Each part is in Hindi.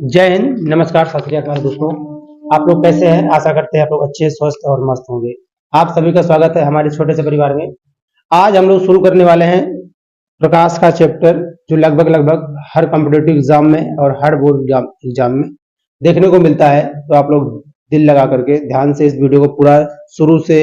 जय हिंद, नमस्कार, सत श्री अकाल दोस्तों। आप लोग कैसे हैं? आशा करते हैं आप लोग अच्छे, स्वस्थ और मस्त होंगे। आप सभी का स्वागत है हमारे छोटे से परिवार में। आज हम लोग शुरू करने वाले हैं प्रकाश का चैप्टर, जो लगभग लगभग हर कॉम्पिटिटिव एग्जाम में और हर बोर्ड एग्जाम में देखने को मिलता है। तो आप लोग दिल लगा करके ध्यान से इस वीडियो को पूरा शुरू से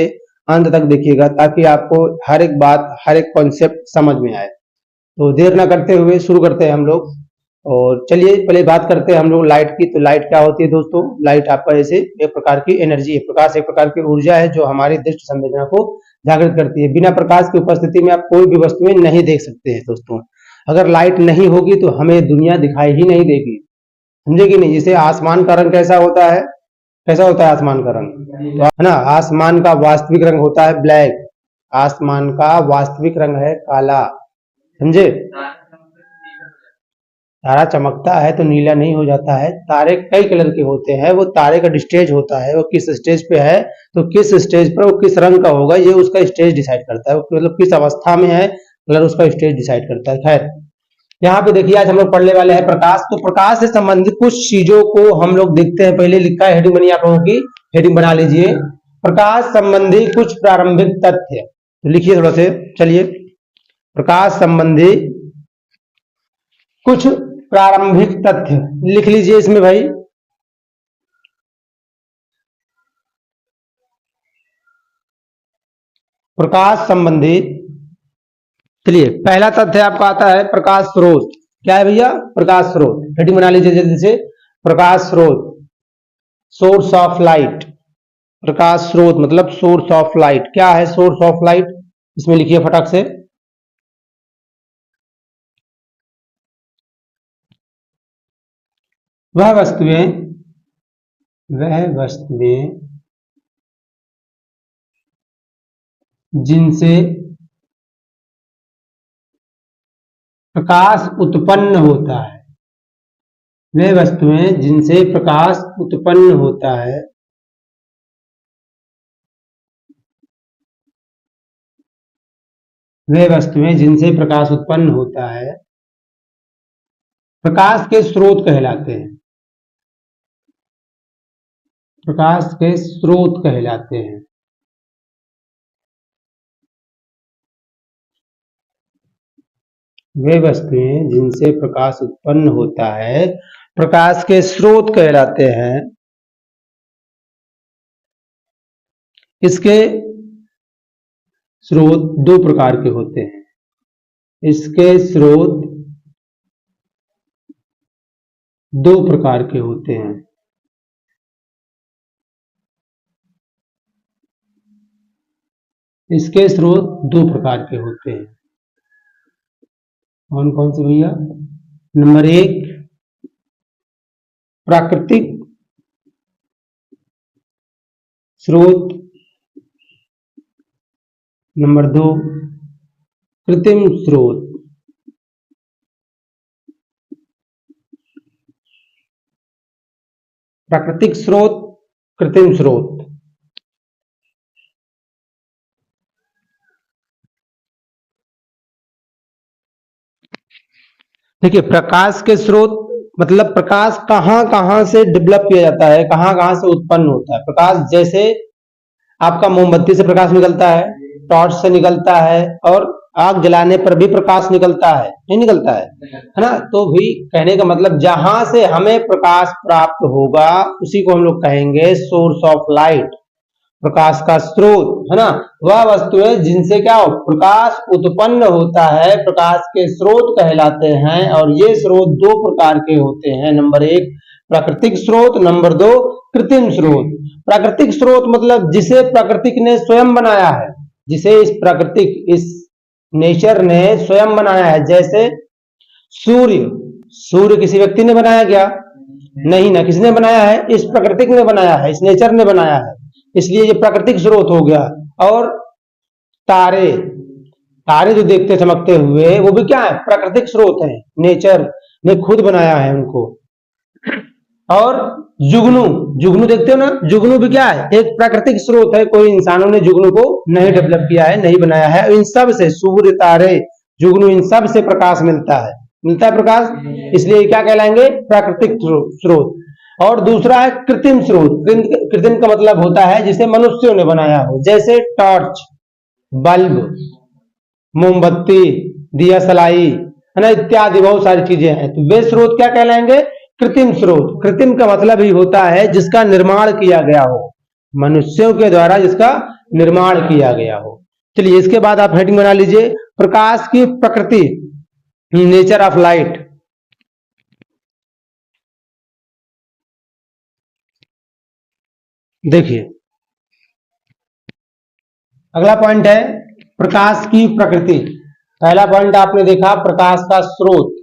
अंत तक देखिएगा, ताकि आपको हर एक बात, हर एक कॉन्सेप्ट समझ में आए। तो देर ना करते हुए शुरू करते हैं हम लोग। और चलिए पहले बात करते हैं हम लोग लाइट की। तो लाइट क्या होती है दोस्तों? लाइट आपका जैसे एक प्रकार की एनर्जी है। प्रकाश एक प्रकार की ऊर्जा है जो हमारी दृष्टि संवेदना को जागृत करती है। बिना प्रकाश की उपस्थिति में आप कोई भी वस्तुएं नहीं देख सकते हैं दोस्तों। अगर लाइट नहीं होगी तो हमें दुनिया दिखाई ही नहीं देगी, समझे कि नहीं? जैसे आसमान का रंग कैसा होता है? कैसा होता है आसमान का रंग? तो है ना, आसमान का वास्तविक रंग होता है ब्लैक। आसमान का वास्तविक रंग है काला, समझे? तारा चमकता है तो नीला नहीं हो जाता है। तारे कई कलर के होते हैं। वो तारे का स्टेज होता है, वो किस स्टेज पे है, तो किस स्टेज पर वो किस रंग का होगा, ये उसका स्टेज डिसाइड करता है। मतलब किस अवस्था में है, कलर उसका स्टेज डिसाइड करता है। खैर, यहाँ पे देखिए आज हम लोग पढ़ने वाले हैं प्रकाश। तो प्रकाश से संबंधित कुछ चीजों को हम लोग देखते हैं। पहले लिखा है, हेडिंग बनी आप लोगों की, हेडिंग बना लीजिए, प्रकाश संबंधी कुछ प्रारंभिक तथ्य। तो लिखिए थोड़ा से, चलिए, प्रकाश संबंधी कुछ प्रारंभिक तथ्य लिख लीजिए इसमें भाई। प्रकाश संबंधी, चलिए पहला तथ्य आपका आता है प्रकाश स्रोत। क्या है भैया? प्रकाश स्रोत। हेडिंग बना लीजिए जल्दी से, प्रकाश स्रोत, सोर्स ऑफ लाइट। प्रकाश स्रोत मतलब सोर्स ऑफ लाइट। क्या है सोर्स ऑफ लाइट? इसमें लिखिए फटाक से। वह वस्तुएं जिनसे प्रकाश उत्पन्न होता है, वे वस्तुएं जिनसे प्रकाश उत्पन्न होता है, वे वस्तुएं जिनसे प्रकाश उत्पन्न होता है प्रकाश के स्रोत कहलाते हैं। प्रकाश के स्रोत कहलाते हैं। वे वस्तुएं जिनसे प्रकाश उत्पन्न होता है प्रकाश के स्रोत कहलाते हैं। इसके स्रोत दो प्रकार के होते हैं। इसके स्रोत दो प्रकार के होते हैं। इसके स्रोत दो प्रकार के होते हैं। कौन कौन से भैया? नंबर एक, प्राकृतिक स्रोत। नंबर दो, कृत्रिम स्रोत। प्राकृतिक स्रोत, कृत्रिम स्रोत। देखिए, प्रकाश के स्रोत मतलब प्रकाश कहां कहां से डेवलप किया जाता है, कहां कहां से उत्पन्न होता है। प्रकाश जैसे आपका मोमबत्ती से प्रकाश निकलता है, टॉर्च से निकलता है, और आग जलाने पर भी प्रकाश निकलता है, नहीं निकलता है ना? तो भी कहने का मतलब जहां से हमें प्रकाश प्राप्त होगा उसी को हम लोग कहेंगे सोर्स ऑफ लाइट, प्रकाश का स्रोत, है ना? वह वस्तुएं जिनसे क्या हो, प्रकाश उत्पन्न होता है, प्रकाश के स्रोत कहलाते हैं। और ये स्रोत दो प्रकार के होते हैं। नंबर एक, प्राकृतिक स्रोत। नंबर दो, कृत्रिम स्रोत। प्राकृतिक स्रोत मतलब जिसे प्रकृति ने स्वयं बनाया है, जिसे इस नेचर ने स्वयं बनाया है। जैसे सूर्य, सूर्य किसी व्यक्ति ने बनाया क्या? नहीं ना, किसने बनाया है? इस प्रकृति ने बनाया है, इस नेचर ने बनाया है, इसलिए ये प्राकृतिक स्रोत हो गया। और तारे, तारे जो देखते चमकते हुए, वो भी क्या है? प्राकृतिक स्रोत है, नेचर ने खुद बनाया है उनको। और जुगनू, जुगनू देखते हो ना, जुगनू भी क्या है? एक प्राकृतिक स्रोत है। कोई इंसानों ने जुगनू को नहीं डेवलप किया है, नहीं बनाया है। इन सब से, सूर्य, तारे, जुगनू, इन सब से प्रकाश मिलता है। मिलता है प्रकाश, इसलिए क्या कहलाएंगे? प्राकृतिक स्रोत। और दूसरा है कृत्रिम स्रोत। कृत्रिम का मतलब होता है जिसे मनुष्यों ने बनाया हो, जैसे टॉर्च, बल्ब, मोमबत्ती, दिया सलाई, है ना, इत्यादि बहुत सारी चीजें हैं। तो वे स्रोत क्या कहलाएंगे? कृत्रिम स्रोत। कृत्रिम का मतलब ही होता है जिसका निर्माण किया गया हो, मनुष्यों के द्वारा जिसका निर्माण किया गया हो। चलिए इसके बाद आप हेडिंग बना लीजिए, प्रकाश की प्रकृति, नेचर ऑफ लाइट। देखिए अगला पॉइंट है प्रकाश की प्रकृति। पहला पॉइंट आपने देखा प्रकाश का स्रोत,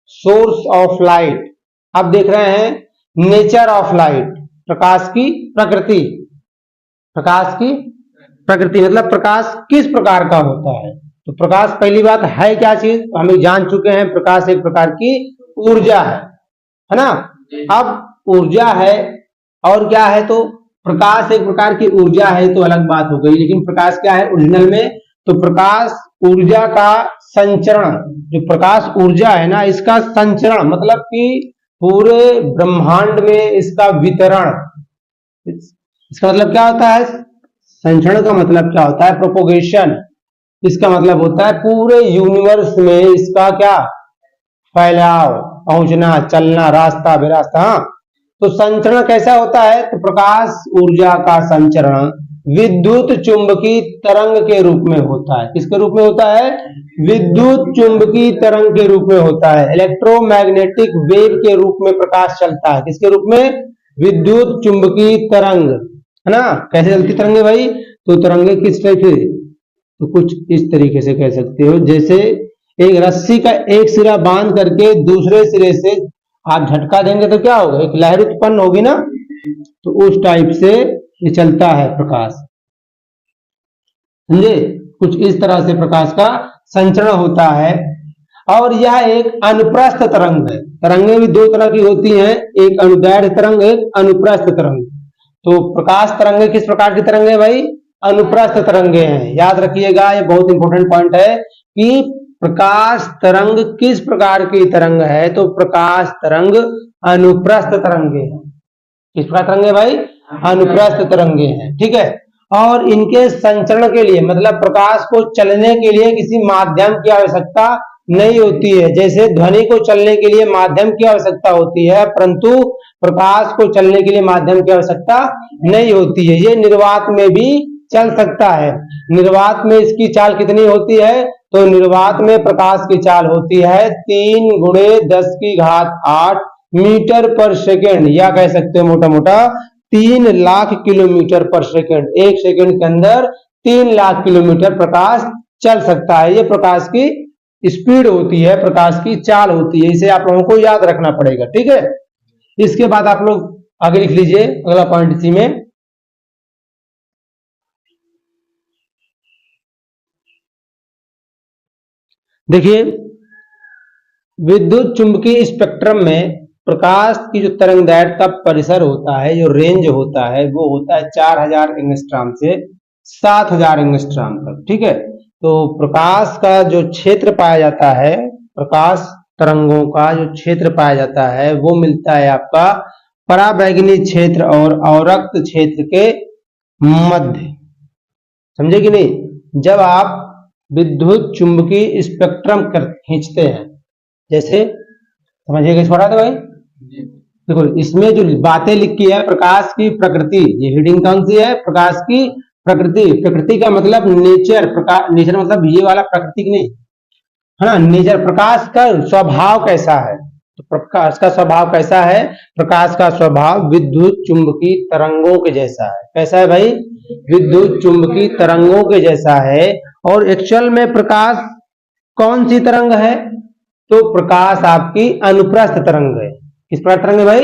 सोर्स ऑफ लाइट। अब देख रहे हैं नेचर ऑफ लाइट, प्रकाश की प्रकृति। प्रकाश की प्रकृति मतलब प्रकाश किस प्रकार का होता है। तो प्रकाश पहली बात है क्या चीज, हम जान चुके हैं, प्रकाश एक प्रकार की ऊर्जा है ना। अब ऊर्जा है और क्या है, तो प्रकाश एक प्रकार की ऊर्जा है तो अलग बात हो गई, लेकिन प्रकाश क्या है ओरिजिनल में? तो प्रकाश ऊर्जा का संचरण, जो प्रकाश ऊर्जा है ना, इसका संचरण मतलब कि पूरे ब्रह्मांड में इसका वितरण। इसका मतलब क्या होता है? संचरण का मतलब क्या होता है? प्रोपोगेशन। इसका मतलब होता है पूरे यूनिवर्स में इसका क्या फैलाव, पहुंचना, चलना, रास्ता बेरास्ता। हाँ, तो संचरण कैसा होता है? तो प्रकाश ऊर्जा का संचरण विद्युत चुंबकीय तरंग के रूप में होता है। किसके रूप में होता है? विद्युत चुंबकीय तरंग के रूप में होता है। इलेक्ट्रोमैग्नेटिक वेव के रूप में प्रकाश चलता है। किसके रूप में? विद्युत चुंबकीय तरंग, है ना। कैसे चलती तरंगे भाई? तो तरंगे किस टाइप से? तो कुछ इस तरीके से कह सकते हो, जैसे एक रस्सी का एक सिरा बांध करके दूसरे सिरे से आप झटका देंगे तो क्या होगा? एक लहर उत्पन्न होगी ना। तो उस टाइप से ये चलता है प्रकाश, समझे। कुछ इस तरह से प्रकाश का संचरण होता है। और यह एक अनुप्रस्थ तरंग है। तरंगे भी दो तरह की होती हैं, एक अनुदैर्घ्य तरंग, एक अनुप्रस्थ तरंग। तो प्रकाश तरंगे किस प्रकार की तरंगे है भाई? अनुप्रस्थ तरंगे हैं। याद रखिएगा, ये बहुत इंपॉर्टेंट पॉइंट है कि प्रकाश तरंग किस प्रकार की तरंग है। तो प्रकाश तरंग अनुप्रस्थ तरंगे हैं। किस प्रकार तरंगे भाई? अनुप्रस्थ तरंगे हैं, ठीक है। और इनके संचरण के लिए मतलब प्रकाश को चलने के लिए किसी माध्यम की आवश्यकता नहीं होती है। जैसे ध्वनि को चलने के लिए माध्यम की आवश्यकता होती है, परंतु प्रकाश को चलने के लिए माध्यम की आवश्यकता नहीं होती है। ये निर्वात में भी चल सकता है। निर्वात में इसकी चाल कितनी होती है? तो निर्वात में प्रकाश की चाल होती है 3 × 10⁸ मीटर पर सेकेंड, या कह सकते हो मोटा मोटा 3 लाख किलोमीटर पर सेकेंड। एक सेकेंड के अंदर 3 लाख किलोमीटर प्रकाश चल सकता है। ये प्रकाश की स्पीड होती है, प्रकाश की चाल होती है। इसे आप लोगों को याद रखना पड़ेगा, ठीक है। इसके बाद आप लोग आगे लिख लीजिए अगला पॉइंट इसी में। देखिए विद्युत चुंबकीय स्पेक्ट्रम में प्रकाश की जो तरंगदैर्घ्य का परिसर होता है, जो रेंज होता है, वो होता है 4000 एंगस्ट्रॉम से 7000 एंगस्ट्रॉम तक, ठीक है। तो प्रकाश का जो क्षेत्र पाया जाता है, प्रकाश तरंगों का जो क्षेत्र पाया जाता है, वो मिलता है आपका पराबैंगनी क्षेत्र और अवरक्त क्षेत्र के मध्य। समझे कि नहीं? जब आप विद्युत चुंबकीय स्पेक्ट्रम खींचते हैं, जैसे समझिएगा, इस पढ़ा था भाई। देखो इसमें जो बातें लिखी है प्रकाश की प्रकृति, ये हेडिंग कौन सी है? प्रकाश की प्रकृति। प्रकृति का मतलब नेचर, प्रकाश नेचर मतलब ये वाला प्राकृतिक नहीं, है ना। नेचर प्रकाश का स्वभाव कैसा है? तो प्रकाश का स्वभाव कैसा है? प्रकाश का स्वभाव विद्युत चुंबकीय तरंगों के जैसा है। कैसा है भाई? विद्युत चुंबकीय तरंगों के जैसा है। और एक्चुअल में प्रकाश कौन सी तरंग है? तो प्रकाश आपकी अनुप्रस्थ तरंग है। किस प्रकार तरंग है भाई?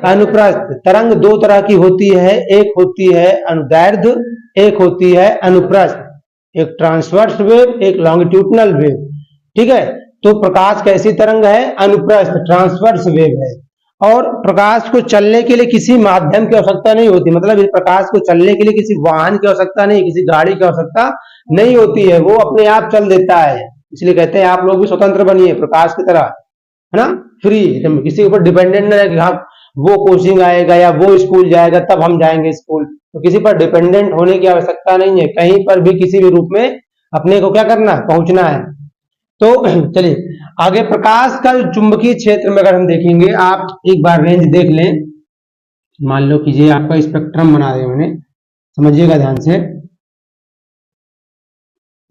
अनुप्रस्थ तरंग दो तरह की होती है, एक होती है अनुदैर्घ्य, एक होती है अनुप्रस्थ। एक ट्रांसवर्स वेव, एक लॉन्गिट्यूडनल वेव, ठीक है। तो प्रकाश कैसी तरंग है? अनुप्रस्थ ट्रांसवर्स वेव है। और प्रकाश को चलने के लिए किसी माध्यम की आवश्यकता नहीं होती, मतलब इस प्रकाश को चलने के लिए किसी वाहन की आवश्यकता नहीं, किसी गाड़ी की आवश्यकता नहीं होती है, वो अपने आप चल देता है। इसलिए कहते हैं आप लोग भी स्वतंत्र बनिए प्रकाश की तरह, है ना, फ्री, किसी के ऊपर डिपेंडेंट न रहे कि हाँ वो कोचिंग आएगा या वो स्कूल जाएगा तब हम जाएंगे स्कूल। तो किसी पर डिपेंडेंट होने की आवश्यकता नहीं है, कहीं पर भी किसी भी रूप में अपने को क्या करना है, पहुंचना है। तो चलिए आगे, प्रकाश का जो चुंबकीय क्षेत्र में अगर हम देखेंगे, आप एक बार रेंज देख लें। मान लो कि ये आपका स्पेक्ट्रम बना रहे मैंने, समझिएगा ध्यान से।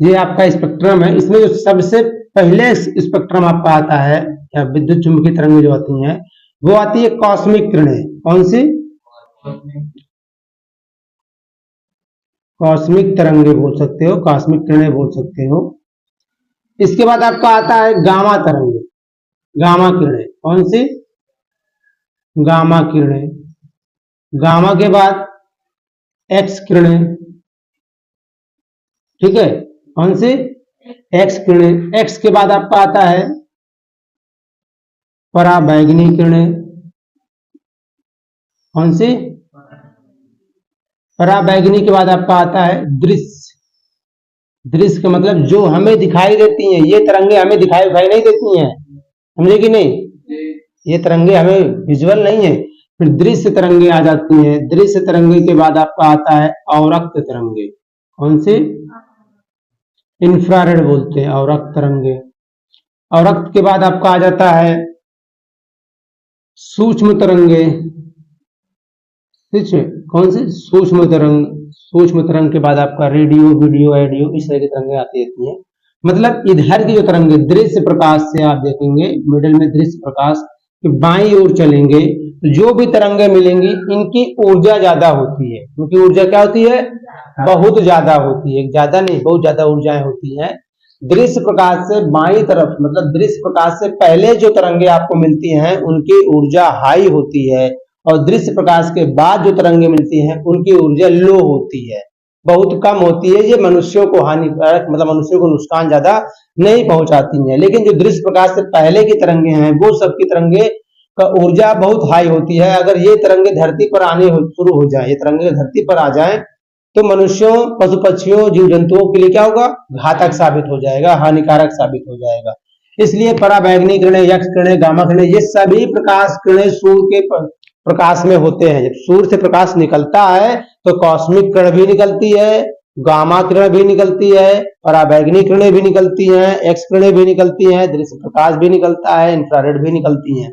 ये आपका स्पेक्ट्रम है, इसमें जो सबसे पहले स्पेक्ट्रम आपका आता है या विद्युत चुंबकीय तरंगें जो आती हैं वो आती है कॉस्मिक किरणें। कौन सी? कॉस्मिक तरंगे बोल सकते हो, कॉस्मिक किरणें बोल सकते हो। इसके बाद आपका आता है गामा तरंगे, गामा किरणें। कौन सी? गामा किरणें। गामा के बाद एक्स किरणें, ठीक है, कौन सी? एक्स किरणें। एक्स के बाद आपका आता है पराबैंगनी किरणें। कौन सी? पराबैंगनी के बाद आपका आता है दृश्य। दृश्य का मतलब जो हमें दिखाई देती हैं, ये तरंगे हमें दिखाई नहीं देती हैं, समझे कि नहीं? ये तरंगे हमें विजुअल नहीं है। फिर दृश्य तरंगे आ जाती हैं। दृश्य तरंगे के बाद आपका आता है अवरक्त तरंगे। कौन सी? इंफ्रारेड बोलते हैं, अवरक्त तरंगे। अवरक्त के बाद आपका आ जाता है सूक्ष्म तरंगे, ठीक है, कौन सी? सूक्ष्म तरंग। सूक्ष्म तरंग के बाद आपका रेडियो, वीडियो, ऑडियो, इस तरह की तरंगे आती रहती हैं। मतलब इधर की जो तरंगे दृश्य प्रकाश से आप देखेंगे, मिडिल में दृश्य प्रकाश के बाईं ओर चलेंगे तो जो भी तरंगे मिलेंगी इनकी ऊर्जा ज्यादा होती है। इनकी ऊर्जा क्या होती है? बहुत ज्यादा होती है, ज्यादा नहीं, बहुत ज्यादा ऊर्जाएं होती हैं। दृश्य प्रकाश से बाईं तरफ, मतलब दृश्य प्रकाश से पहले जो तरंगे आपको मिलती हैं उनकी ऊर्जा हाई होती है, और दृश्य प्रकाश के बाद जो तरंगे मिलती हैं उनकी ऊर्जा लो होती है, बहुत कम होती है। ये मनुष्यों को हानिकारक, मतलब मनुष्यों को नुकसान ज्यादा नहीं पहुंचाती हैं। लेकिन जो दृश्य प्रकाश से पहले की तरंगे हैं वो सबकी तरंगे का ऊर्जा बहुत हाई होती है। अगर ये तरंगे धरती पर आने शुरू हो जाए, ये तरंगे धरती पर आ जाए तो मनुष्यों, पशु पक्षियों, जीव जंतुओं के लिए क्या होगा? घातक साबित हो जाएगा, हानिकारक साबित हो जाएगा। इसलिए पराबैंगनी किरणें, एक्स किरणें, गामा किरणें, ये सभी प्रकाश किरणें सूर्य के प्रकाश में होते हैं। जब सूर्य से प्रकाश निकलता है तो कॉस्मिक किरण भी निकलती है, गामा किरण भी निकलती है, पराबैंगनी किरणें भी निकलती हैं, एक्स किरणें भी निकलती हैं, दृश्य प्रकाश भी निकलता है, इंफ्रारेड भी निकलती हैं।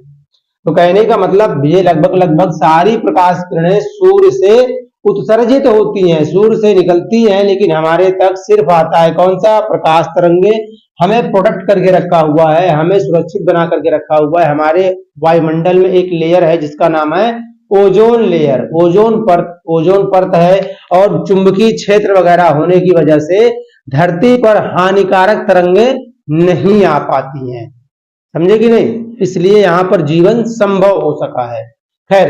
तो कहने का मतलब ये लगभग सारी प्रकाश किरणें सूर्य से उत्सर्जित होती हैं, सूर्य से निकलती हैं, लेकिन हमारे तक सिर्फ आता है कौन सा? प्रकाश तरंगे। हमें प्रोटेक्ट करके रखा हुआ है, हमें सुरक्षित बना करके रखा हुआ है। हमारे वायुमंडल में एक लेयर है जिसका नाम है ओजोन लेयर, ओजोन परत है। और चुंबकीय क्षेत्र वगैरह होने की वजह से धरती पर हानिकारक तरंगे नहीं आ पाती हैं, समझे कि नहीं? इसलिए यहाँ पर जीवन संभव हो सका है। खैर,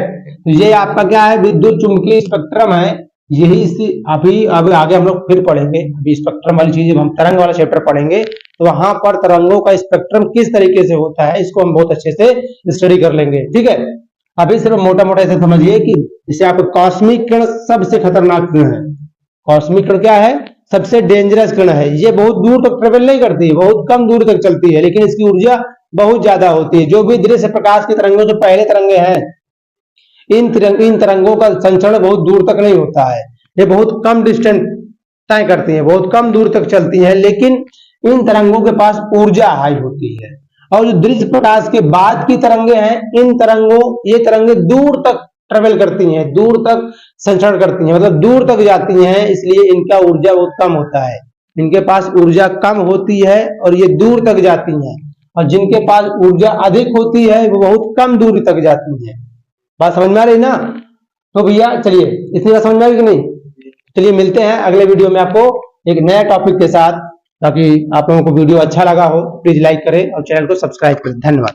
ये आपका क्या है? विद्युत चुंबकीय स्पेक्ट्रम है। यही अभी आगे हम लोग फिर पढ़ेंगे। अभी स्पेक्ट्रम वाली चीज, जब हम तरंग वाला चैप्टर पढ़ेंगे तो वहां पर तरंगों का स्पेक्ट्रम किस तरीके से होता है इसको हम बहुत अच्छे से स्टडी कर लेंगे, ठीक है? अभी सिर्फ मोटा मोटा ऐसे समझिए कि इसे आपको कॉस्मिक किरण सबसे खतरनाक किरण है। कॉस्मिक किरण क्या है? सबसे डेंजरस किरण है। ये बहुत दूर तक ट्रेवल नहीं करती, बहुत कम दूर तक चलती है, लेकिन इसकी ऊर्जा बहुत ज्यादा होती है। जो भी दृश्य प्रकाश की तरंगों जो पहले तरंगे हैं, इन तरंगों का संचरण बहुत दूर तक नहीं होता है। ये बहुत कम डिस्टेंस तय करती है, बहुत कम दूर तक चलती है, लेकिन इन तरंगों के पास ऊर्जा हाई होती है। और जो दृश्य प्रकाश के बाद की तरंगे हैं, ये तरंगे दूर तक ट्रेवल करती हैं, दूर तक संचरण करती हैं, मतलब दूर तक जाती हैं, इसलिए इनका ऊर्जा बहुत कम होता है। इनके पास ऊर्जा कम होती है और ये दूर तक जाती हैं, और जिनके पास ऊर्जा अधिक होती है वो बहुत कम दूरी तक जाती है। बात समझ में आ रही ना? तो भैया चलिए, इतनी बात समझ में आ रही कि नहीं? चलिए मिलते हैं अगले वीडियो में आपको एक नया टॉपिक के साथ। ताकि आप लोगों को वीडियो अच्छा लगा हो प्लीज लाइक करें और चैनल को सब्सक्राइब करें। धन्यवाद।